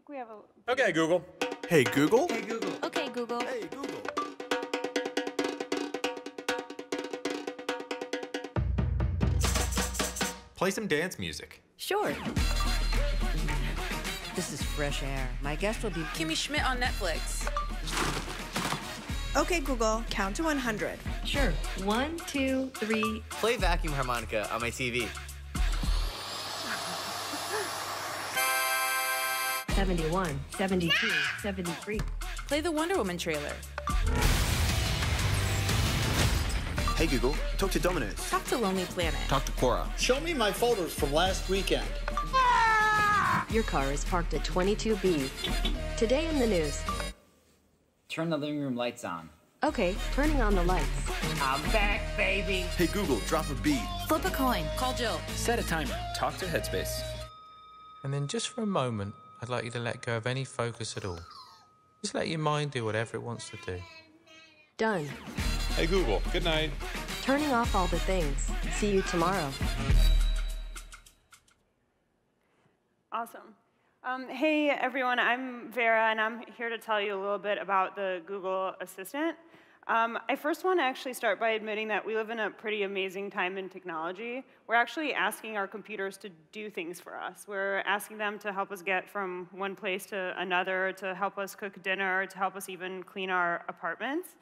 think we have a... Okay, Google. Hey, Google. Hey, Google. Okay, Google. Hey, Google. Play some dance music. Sure. This is fresh air. My guest will be Kimmy Schmidt on Netflix. Okay, Google, count to 100. Sure. 1, 2, 3. Play vacuum harmonica on my TV. 71, 72, 73. Play the Wonder Woman trailer. Hey, Google. Talk to Domino's. Talk to Lonely Planet. Talk to Quora. Show me my photos from last weekend. Your car is parked at 22B. Today in the news. Turn the living room lights on. Okay, turning on the lights. I'm back, baby. Hey, Google. Drop a beat. Flip a coin. Call Jill. Set a timer. Talk to Headspace. And then just for a moment, I'd like you to let go of any focus at all. Just let your mind do whatever it wants to do. Done. Hey, Google. Good night. Turning off all the things. See you tomorrow. Awesome. Hey, everyone. I'm Vera, and I'm here to tell you a little bit about the Google Assistant. I first want to actually start by admitting that we live in a pretty amazing time in technology. We're actually asking our computers to do things for us. We're asking them to help us get from one place to another, to help us cook dinner, to help us even clean our apartments.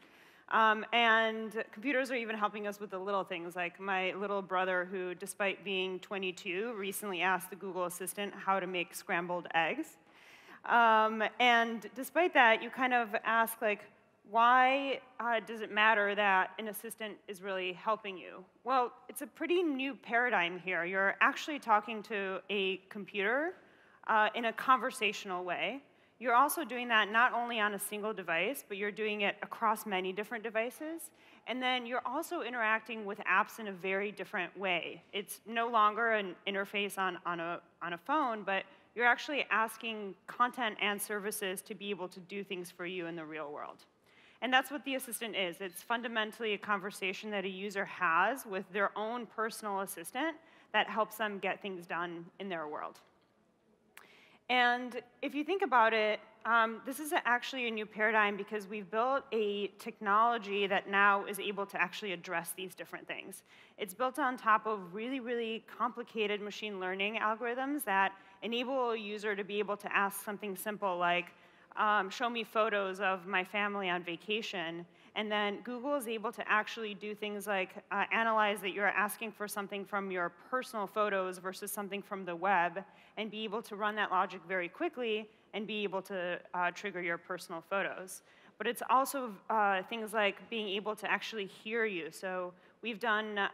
And computers are even helping us with the little things, like my little brother who, despite being 22, recently asked the Google Assistant how to make scrambled eggs. And despite that, you kind of ask, like, why does it matter that an assistant is really helping you? Well, it's a pretty new paradigm here. You're actually talking to a computer in a conversational way. You're also doing that not only on a single device, but you're doing it across many different devices. And then you're also interacting with apps in a very different way. It's no longer an interface on a phone, but you're actually asking content and services to be able to do things for you in the real world. And that's what the assistant is. It's fundamentally a conversation that a user has with their own personal assistant that helps them get things done in their world. And if you think about it, this is actually a new paradigm because we've built a technology that now is able to actually address these different things. It's built on top of really, really complicated machine learning algorithms that enable a user to be able to ask something simple like, show me photos of my family on vacation. And then Google is able to actually do things like analyze that you're asking for something from your personal photos versus something from the web, and be able to run that logic very quickly and be able to trigger your personal photos. But it's also things like being able to actually hear you. So we've done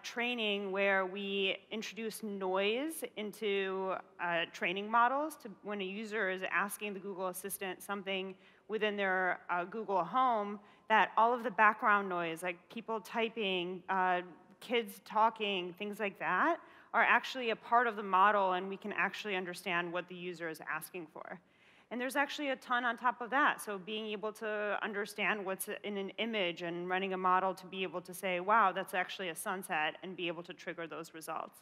training where we introduce noise into training models to when a user is asking the Google Assistant something within their Google Home, that all of the background noise, like people typing, kids talking, things like that, are actually a part of the model, and we can actually understand what the user is asking for. And there's actually a ton on top of that. So being able to understand what's in an image and running a model to be able to say, wow, that's actually a sunset, and be able to trigger those results.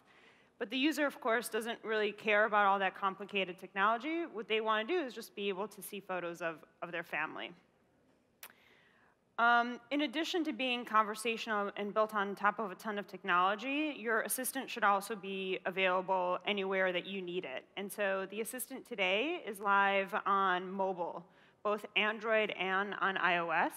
But the user, of course, doesn't really care about all that complicated technology. What they want to do is just be able to see photos of their family. In addition to being conversational and built on top of a ton of technology, your assistant should also be available anywhere that you need it. And so the assistant today is live on mobile, both Android and on iOS.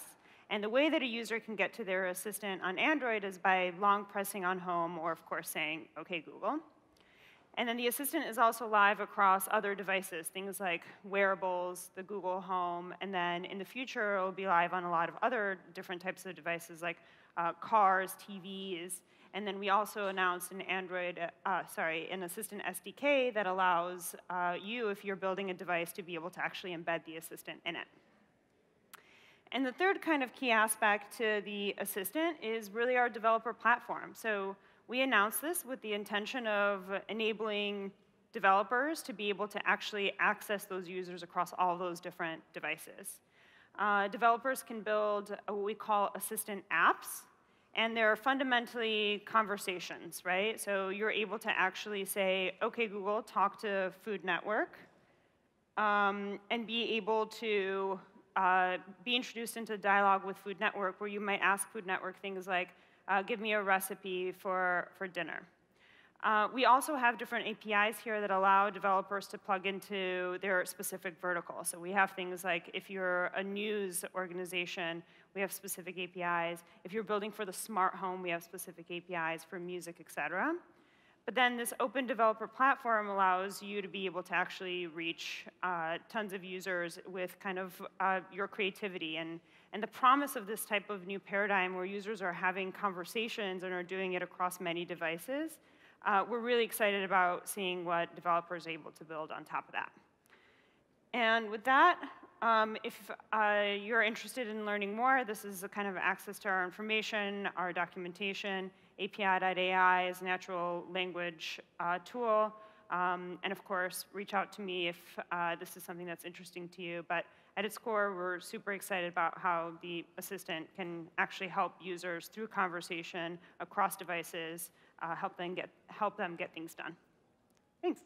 And the way that a user can get to their assistant on Android is by long pressing on home, or of course saying, OK, Google. And then the assistant is also live across other devices, things like wearables, the Google Home, and then in the future, it will be live on a lot of other different types of devices like cars, TVs. And then we also announced an an assistant SDK that allows you, if you're building a device, to be able to actually embed the assistant in it. And the third kind of key aspect to the assistant is really our developer platform. So we announced this with the intention of enabling developers to be able to actually access those users across all those different devices. Developers can build what we call assistant apps, and they're fundamentally conversations, right? So you're able to actually say, OK, Google, talk to Food Network. and be able to be introduced into dialogue with Food Network, where you might ask Food Network things like, give me a recipe for dinner. We also have different APIs here that allow developers to plug into their specific vertical. So we have things like, if you're a news organization, we have specific APIs. If you're building for the smart home, we have specific APIs for music, et cetera. But then this open developer platform allows you to be able to actually reach tons of users with kind of your creativity. And the promise of this type of new paradigm where users are having conversations and are doing it across many devices, we're really excited about seeing what developers are able to build on top of that. And with that, if you're interested in learning more, this is a kind of access to our information, our documentation. API.ai is a natural language tool. And of course, reach out to me if this is something that's interesting to you. But at its core, we're super excited about how the assistant can actually help users through conversation across devices, help them get things done. Thanks.